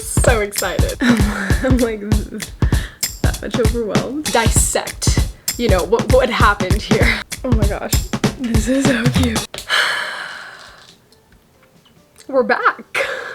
so excited. I'm like that much overwhelmed. Dissect, you know, what happened here. Oh my gosh, this is so cute. We're back.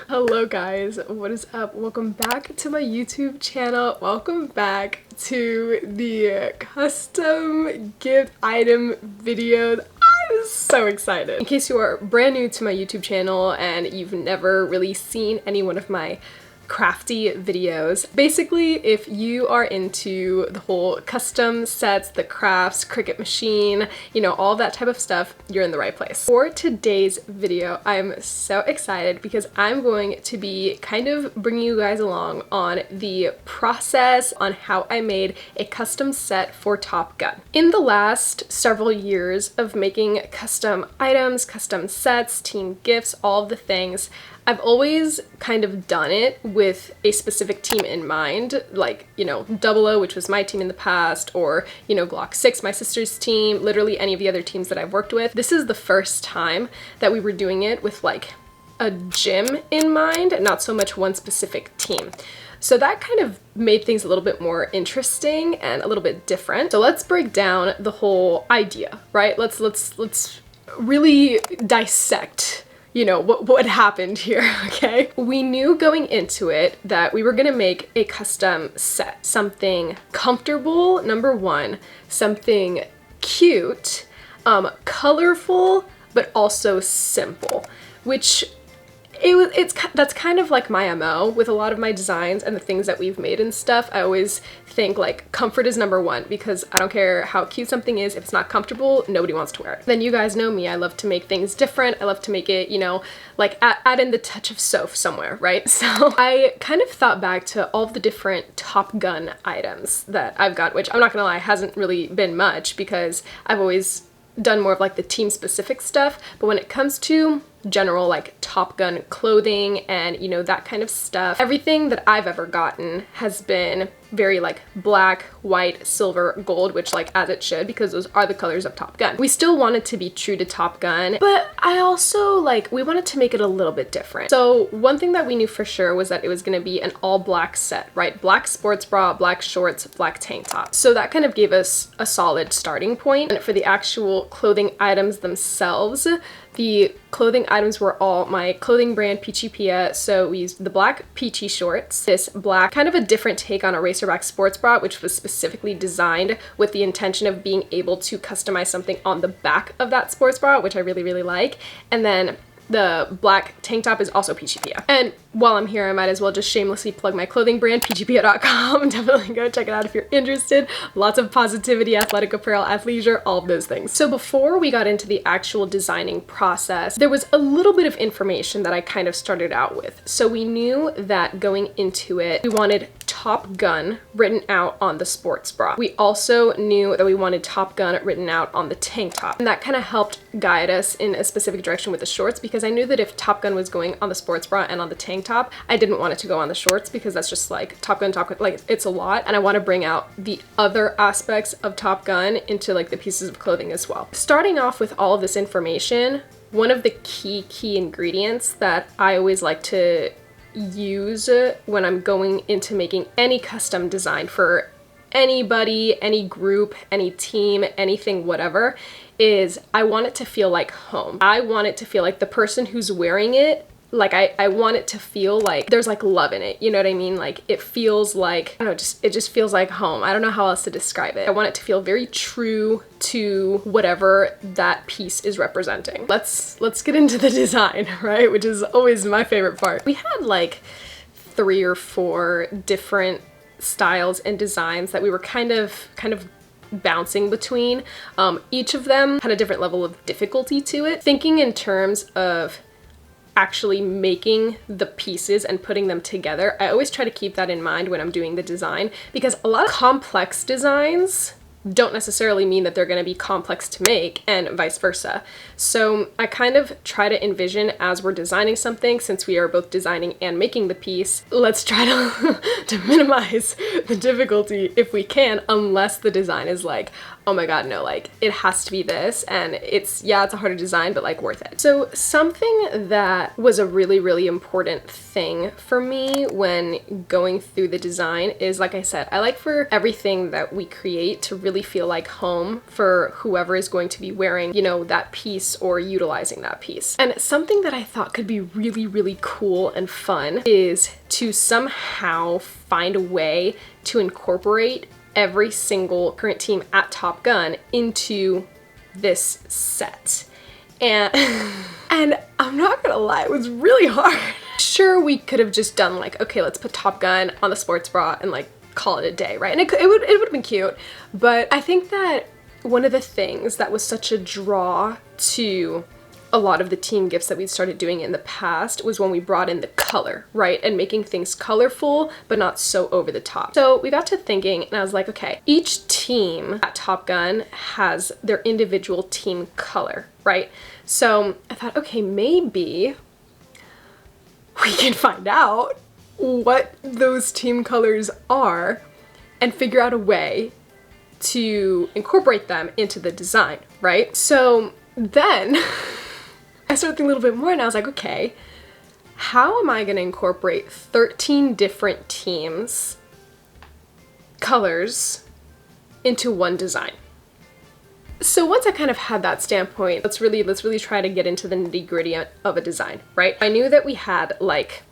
Hello guys, what is up? Welcome back to my YouTube channel. Welcome back to the custom gift item video. I'm so excited. In case you are brand new to my YouTube channel and you've never really seen any one of my crafty videos. Basically, if you are into the whole custom sets, the crafts, Cricut machine, you know, all that type of stuff, you're in the right place. For today's video, I'm so excited because I'm going to be kind of bringing you guys along on the process on how I made a custom set for Topgun. In the last several years of making custom items, custom sets, team gifts, all of the things, I've always kind of done it with a specific team in mind, like, you know, XXO, which was my team in the past, or, you know, Glock 6, my sister's team, literally any of the other teams that I've worked with. This is the first time that we were doing it with like a gym in mind, not so much one specific team. So that kind of made things a little bit more interesting and a little bit different. So let's break down the whole idea, right? Let's really dissect, you know, what happened here, okay? We knew going into it that we were gonna make a custom set. Something comfortable, number one, something cute, colorful, but also simple, which that's kind of like my MO with a lot of my designs and the things that we've made and stuff. I always think like comfort is number one because I don't care how cute something is, if it's not comfortable, nobody wants to wear it. Then you guys know me, I love to make things different. I love to make it, you know, like add in the touch of Soph somewhere, right? So I kind of thought back to all the different Topgun items that I've got, which I'm not gonna lie, hasn't really been much because I've always done more of like the team specific stuff. But when it comes to general like Topgun clothing and, you know, that kind of stuff, everything that I've ever gotten has been very like black, white, silver, gold, which like as it should, because those are the colors of Topgun. We still wanted to be true to Topgun, but I also like, we wanted to make it a little bit different. So one thing that we knew for sure was that it was gonna be an all black set, right? Black sports bra, black shorts, black tank top. So that kind of gave us a solid starting point. And for the actual clothing items themselves, the clothing items were all my clothing brand, Peachy Pia. So we used the black Peachy shorts, this black, kind of a different take on a racerback sports bra, which was specifically designed with the intention of being able to customize something on the back of that sports bra, which I really, really like. And then the black tank top is also Peachy Pia. And while I'm here, I might as well just shamelessly plug my clothing brand, peachypia.com. Definitely go check it out if you're interested. Lots of positivity, athletic apparel, athleisure, all of those things. So before we got into the actual designing process, there was a little bit of information that I kind of started out with. So we knew that going into it, we wanted Topgun written out on the sports bra. We also knew that we wanted Topgun written out on the tank top. And that kind of helped guide us in a specific direction with the shorts, because I knew that if Topgun was going on the sports bra and on the tank top, I didn't want it to go on the shorts because that's just like Topgun, like it's a lot. And I want to bring out the other aspects of Topgun into like the pieces of clothing as well. Starting off with all of this information, one of the key ingredients that I always like to use when I'm going into making any custom design for anybody, any group, any team, anything, whatever, is I want it to feel like home. I want it to feel like the person who's wearing it, like I want it to feel like there's like love in it, you know what I mean? Like it feels like, I don't know, it just feels like home. I don't know how else to describe it. I want it to feel very true to whatever that piece is representing. Let's get into the design, right? Which is always my favorite part. We had like 3 or 4 different styles and designs that we were kind of bouncing between. Each of them had a different level of difficulty to it. Thinking in terms of actually making the pieces and putting them together, I always try to keep that in mind when I'm doing the design, because a lot of complex designs don't necessarily mean that they're going to be complex to make, and vice versa. So I kind of try to envision as we're designing something, since we are both designing and making the piece, let's try to minimize the difficulty if we can, unless the design is like, oh my god, no, like it has to be this, and it's a harder design, but like worth it. So something that was a really, really important thing for me when going through the design is, like I said, I like for everything that we create to really feel like home for whoever is going to be wearing, you know, that piece or utilizing that piece. And something that I thought could be really, really cool and fun is to somehow find a way to incorporate every single current team at Topgun into this set. And and I'm not gonna lie, it was really hard. Sure, we could have just done like, okay, let's put Topgun on the sports bra and like call it a day, right? And it would have been cute, but I think that one of the things that was such a draw to a lot of the team gifts that we started doing in the past was when we brought in the color, right? And making things colorful, but not so over the top. So we got to thinking, and I was like, okay, each team at Topgun has their individual team color, right? So I thought, okay, maybe we can find out what those team colors are and figure out a way to incorporate them into the design, right? So then I started thinking a little bit more, and I was like, okay, how am I gonna incorporate 13 different teams' colors into one design? So once I kind of had that standpoint, let's really try to get into the nitty-gritty of a design, right? I knew that we had like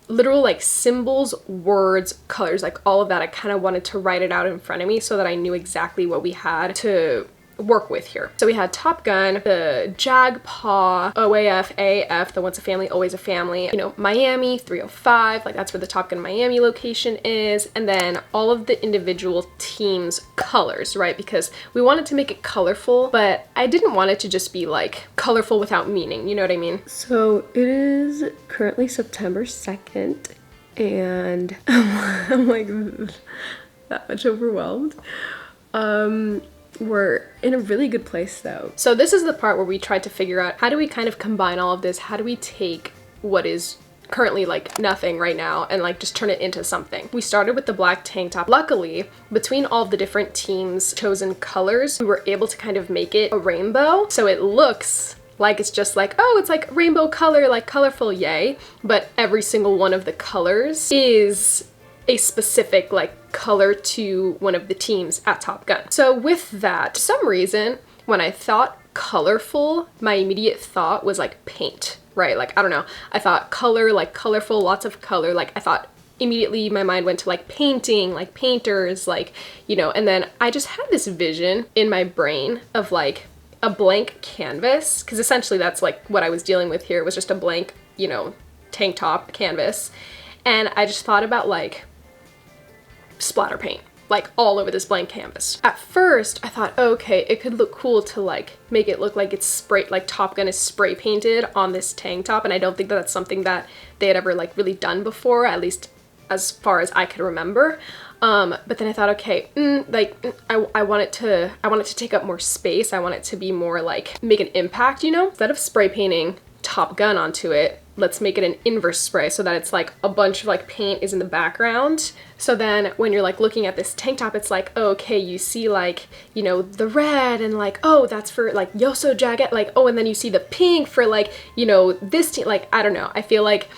literal like symbols, words, colors, like all of that. I kind of wanted to write it out in front of me so that I knew exactly what we had to work with here. So we had Topgun, the Jag Paw, OAF, AF, the Once a Family, Always a Family, you know, Miami, 305, like that's where the Topgun Miami location is, and then all of the individual teams' colors, right? Because we wanted to make it colorful, but I didn't want it to just be like colorful without meaning, you know what I mean? So it is currently September 2nd, and I'm like that much overwhelmed. We're in a really good place though. So this is the part where we tried to figure out, how do we kind of combine all of this? How do we take what is currently like nothing right now and like just turn it into something? We started with the black tank top. Luckily, between all of the different teams' chosen colors, we were able to kind of make it a rainbow. So it looks like it's just like, oh, it's like rainbow color, like colorful, yay. But every single one of the colors is a specific like color to one of the teams at Topgun. So with that, for some reason, when I thought colorful, my immediate thought was like paint, right? Like, I don't know, I thought color, like colorful, lots of color. Like I thought immediately my mind went to like painting, like painters, like, you know, and then I just had this vision in my brain of like a blank canvas, because essentially that's like what I was dealing with here, was just a blank, you know, tank top canvas. And I just thought about like splatter paint, like all over this blank canvas. At first, I thought, oh, okay, it could look cool to like make it look like it's spray, like Topgun is spray painted on this tank top, and I don't think that that's something that they had ever like really done before, at least as far as I could remember. But then I thought, okay, I want it to take up more space. I want it to be more like make an impact, you know? Instead of spray painting Topgun onto it, let's make it an inverse spray so that it's like a bunch of like paint is in the background. So then when you're like looking at this tank top, it's like, oh, okay, you see like, you know, the red and like, oh, that's for like xoxo jacket, like, oh, and then you see the pink for like, you know, this team, like, I don't know. I feel like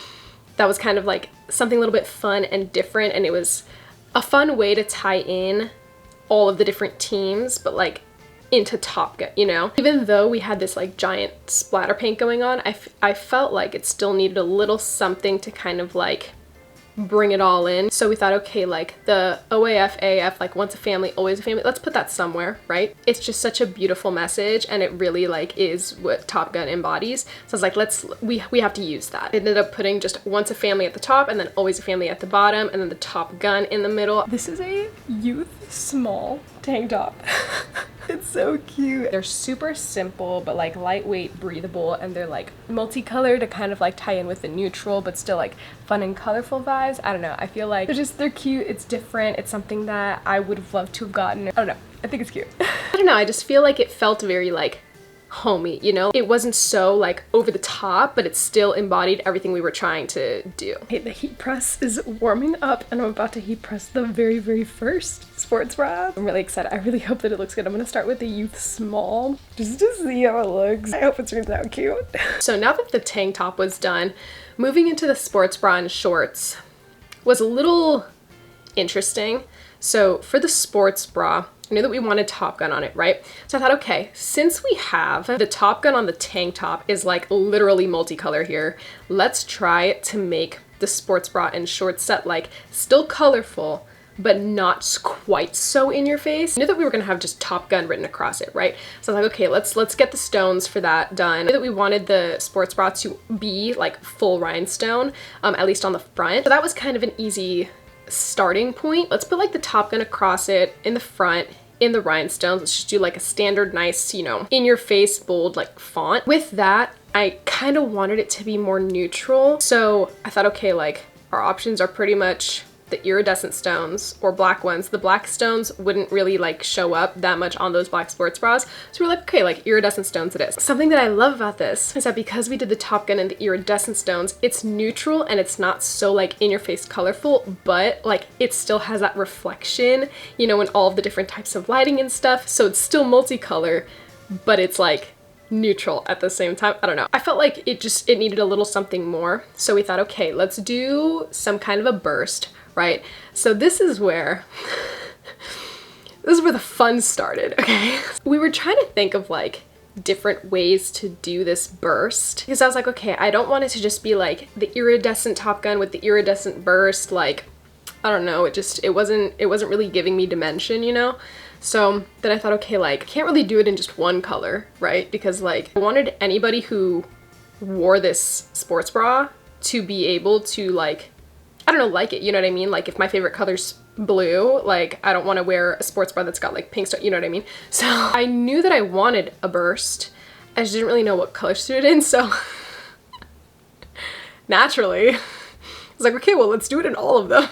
that was kind of like something a little bit fun and different, and it was a fun way to tie in all of the different teams, but like into Topgun, you know? Even though we had this like giant splatter paint going on, I felt like it still needed a little something to kind of like bring it all in. So we thought, okay, like the OAF, AF, like Once a Family, Always a Family, let's put that somewhere, right? It's just such a beautiful message, and it really like is what Topgun embodies. So I was like, we have to use that. I ended up putting just Once a Family at the top, and then Always a Family at the bottom, and then the Topgun in the middle. This is a youth small tank top. It's so cute. They're super simple, but like lightweight, breathable, and they're like multicolored to kind of like tie in with the neutral, but still like fun and colorful vibes. I don't know. I feel like they're cute. It's different. It's something that I would have loved to have gotten. I don't know. I think it's cute. I don't know, I just feel like it felt very like homey, you know? It wasn't so like over the top, but it still embodied everything we were trying to do. Okay, the heat press is warming up and I'm about to heat press the very first sports bra. I'm really excited. I really hope that it looks good. I'm gonna start with the youth small just to see how it looks. I hope it's really that cute. So now that the tank top was done, moving into the sports bra and shorts was a little interesting. So for the sports bra, I knew that we wanted Topgun on it, right? So I thought, okay, since we have the Topgun on the tank top is like literally multicolor here, let's try to make the sports bra and shorts set like still colorful, but not quite so in your face. I knew that we were gonna have just Topgun written across it, right? So I was like, okay, let's get the stones for that done. I knew that we wanted the sports bra to be like full rhinestone, at least on the front. So that was kind of an easy starting point. Let's put like the Topgun across it in the front, in the rhinestones. Let's just do like a standard nice, you know, in your face bold like font. With that, I kind of wanted it to be more neutral. So I thought, okay, like our options are pretty much the iridescent stones or black ones. The black stones wouldn't really like show up that much on those black sports bras. So we're like, okay, like iridescent stones it is. Something that I love about this is that because we did the Topgun and the iridescent stones, it's neutral and it's not so like in your face colorful, but like it still has that reflection, you know, in all of the different types of lighting and stuff. So it's still multicolor, but it's like neutral at the same time. I don't know. I felt like it needed a little something more. So we thought, okay, let's do some kind of a burst. Right? So this is where the fun started, okay? We were trying to think of like different ways to do this burst because I was like, okay, I don't want it to just be like the iridescent Topgun with the iridescent burst. Like, I don't know, it wasn't really giving me dimension, you know? So then I thought, okay, like I can't really do it in just one color, right? Because like I wanted anybody who wore this sports bra to be able to like, I don't know, like it, you know what I mean? Like if my favorite color's blue, like I don't want to wear a sports bra that's got like pink stuff, you know what I mean? So I knew that I wanted a burst. I just didn't really know what color to do it in, so naturally, I was like, okay, well, let's do it in all of them.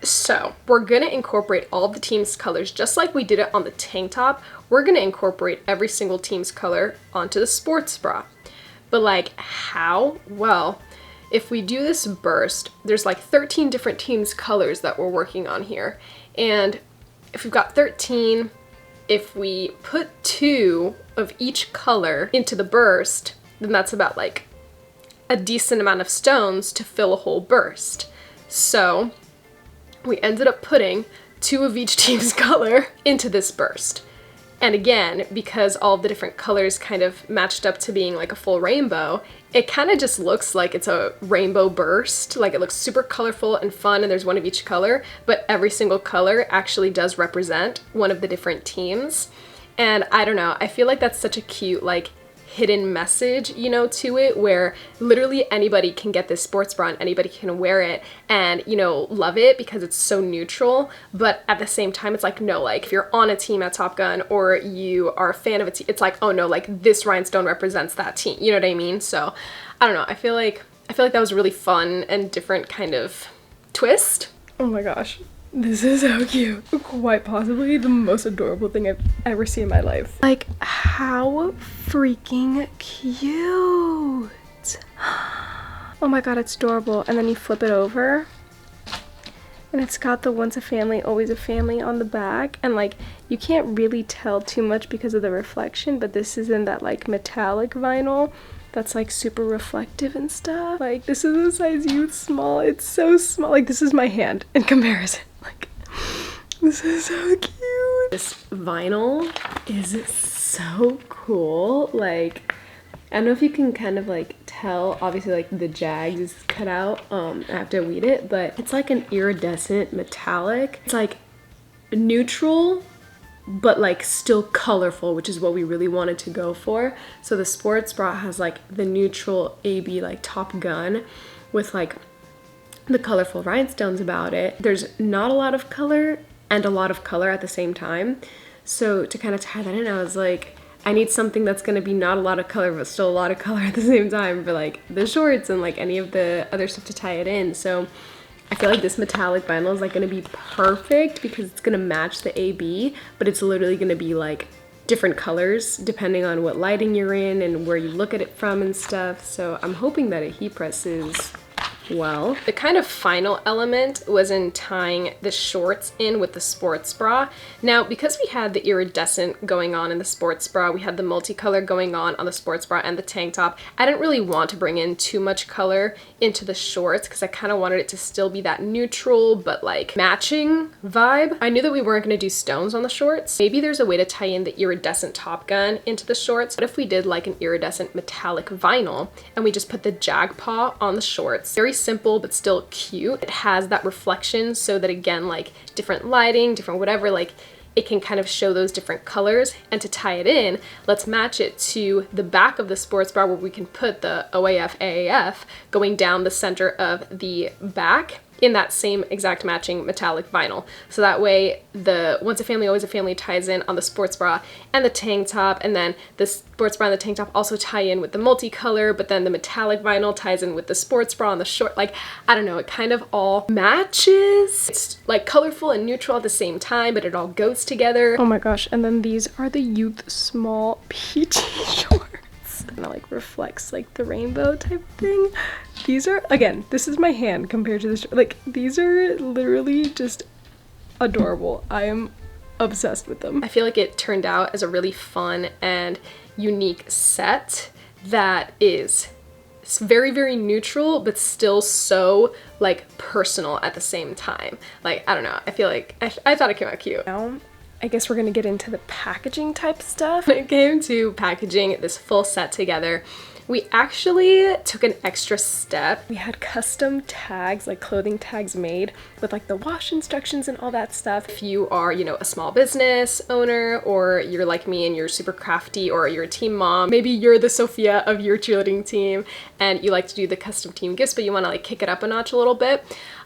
So we're gonna incorporate all of the team's colors just like we did it on the tank top. We're gonna incorporate every single team's color onto the sports bra. But like how? Well, if we do this burst, there's like 13 different teams' colors that we're working on here. And if we've got 13, if we put 2 of each color into the burst, then that's about like a decent amount of stones to fill a whole burst. So we ended up putting 2 of each team's color into this burst. And again, because all the different colors kind of matched up to being like a full rainbow, it kind of just looks like it's a rainbow burst. Like it looks super colorful and fun and there's one of each color, but every single color actually does represent one of the different teams. And I don't know, I feel like that's such a cute like hidden message, you know, to it, where literally anybody can get this sports bra and anybody can wear it and, you know, love it because it's so neutral. But at the same time, it's like, no, like if you're on a team at Topgun or you are a fan of a team, it's like, oh no, like this rhinestone represents that team. You know what I mean? So I don't know. I feel like that was a really fun and different kind of twist. Oh my gosh. This is so cute. Quite possibly the most adorable thing I've ever seen in my life. Like, how freaking cute. Oh my god, it's adorable. And then you flip it over and it's got the once a family, always a family on the back. And like, you can't really tell too much because of the reflection, but this is in that like metallic vinyl that's like super reflective and stuff. Like, this is a size youth small. It's so small. Like, this is my hand in comparison. Like, this is so cute. This vinyl is so cool. Like, I don't know if you can kind of like tell, obviously like the jags is cut out. I have to weed it, but it's like an iridescent metallic. It's like neutral, but like still colorful, which is what we really wanted to go for. So the sports bra has like the neutral AB like Topgun with like the colorful rhinestones about it. There's not a lot of color and a lot of color at the same time. So to kind of tie that in, I was like, I need something that's gonna be not a lot of color but still a lot of color at the same time for like the shorts and like any of the other stuff to tie it in. So I feel like this metallic vinyl is like gonna be perfect because it's gonna match the AB, but it's literally gonna be like different colors depending on what lighting you're in and where you look at it from and stuff. So I'm hoping that it heat presses well. The kind of final element was in tying the shorts in with the sports bra. Now, because we had the iridescent going on in the sports bra, we had the multicolor going on the sports bra and the tank top, I didn't really want to bring in too much color into the shorts because I kind of wanted it to still be that neutral but like matching vibe. I knew that we weren't going to do stones on the shorts. Maybe there's a way to tie in the iridescent Topgun into the shorts. What if we did like an iridescent metallic vinyl and we just put the jag paw on the shorts? Very simple but still cute. It has that reflection so that, again, like different lighting, different whatever, like it can kind of show those different colors. And to tie it in, let's match it to the back of the sports bra where we can put the OAF AAF going down the center of the back in that same exact matching metallic vinyl. So that way the once a family always a family ties in on the sports bra and the tank top, and then the sports bra and the tank top also tie in with the multicolor, but then the metallic vinyl ties in with the sports bra and the short. Like, I don't know, it kind of all matches. It's like colorful and neutral at the same time, but it all goes together. Oh my gosh, and then these are the youth small peachy shorts. And it like reflects like the rainbow type thing. These are, again, this is my hand compared to this, like these are literally just adorable. I am obsessed with them. I feel like it turned out as a really fun and unique set that is very, very neutral, but still so like personal at the same time. Like, I don't know, I feel like I thought it came out cute. Now, I guess we're gonna get into the packaging type stuff. When it came to packaging this full set together, we actually took an extra step. We had custom tags, like clothing tags made with like the wash instructions and all that stuff. If you are, you know, a small business owner, or you're like me and you're super crafty, or you're a team mom, maybe you're the Sophia of your cheerleading team and you like to do the custom team gifts, but you wanna like kick it up a notch a little bit.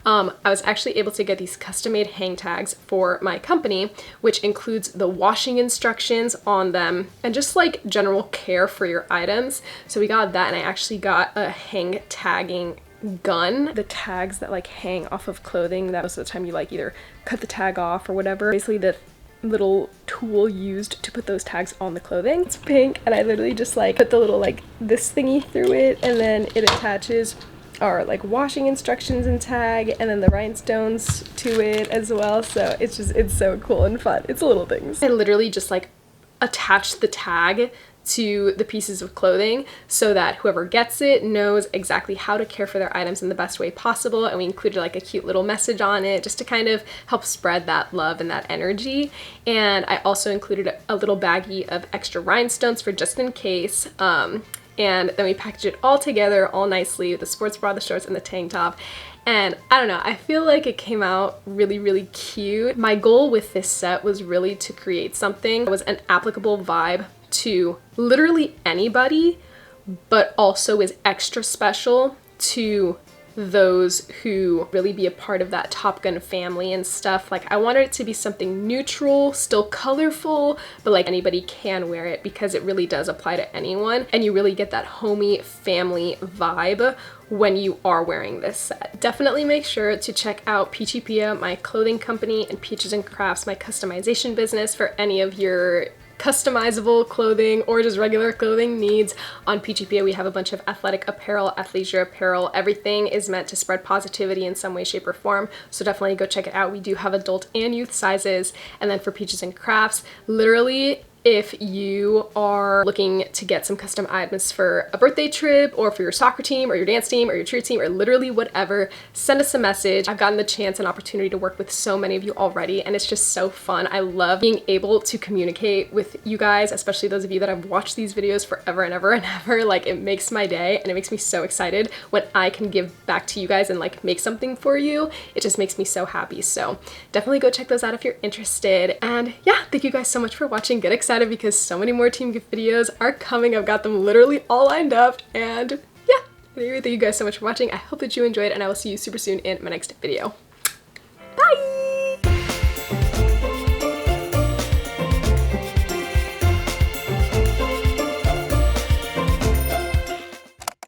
I was actually able to get these custom-made hang tags for my company, which includes the washing instructions on them and just like general care for your items. So we got that, and I actually got a hang tagging gun. The tags that like hang off of clothing, that most of the time you like either cut the tag off or whatever. Basically the little tool used to put those tags on the clothing. It's pink, and I literally just like put the little like this thingy through it, and then it attaches our like washing instructions and tag, and then the rhinestones to it as well. So it's so cool and fun. It's little things. I literally just like attach the tag to the pieces of clothing so that whoever gets it knows exactly how to care for their items in the best way possible. And we included like a cute little message on it just to kind of help spread that love and that energy. And I also included a little baggie of extra rhinestones for just in case. And then we packaged it all together all nicely with the sports bra, the shorts, and the tank top. And I don't know, I feel like it came out really, really cute. My goal with this set was really to create something that was an applicable vibe to literally anybody, but also is extra special to those who really be a part of that Topgun family and stuff. Like, I wanted it to be something neutral, still colorful, but like anybody can wear it because it really does apply to anyone, and you really get that homey family vibe when you are wearing this set. Definitely make sure to check out Peachy Pia, my clothing company, and Peaches and Crafts, my customization business, for any of your customizable clothing or just regular clothing needs. On Peachy Pia, we have a bunch of athletic apparel, athleisure apparel. Everything is meant to spread positivity in some way, shape, or form, so definitely go check it out. We do have adult and youth sizes. And then for Peaches and Crafts, literally, if you are looking to get some custom items for a birthday trip, or for your soccer team or your dance team or your cheer team, or literally whatever, send us a message. I've gotten the chance and opportunity to work with so many of you already, and it's just so fun. I love being able to communicate with you guys, especially those of you that have watched these videos forever and ever and ever. Like, it makes my day, and it makes me so excited when I can give back to you guys and like make something for you. It just makes me so happy. So definitely go check those out if you're interested. And yeah, thank you guys so much for watching. Get excited because so many more team gift videos are coming. I've got them literally all lined up, and yeah, thank you guys so much for watching. I hope that you enjoyed, and I will see you super soon in my next video.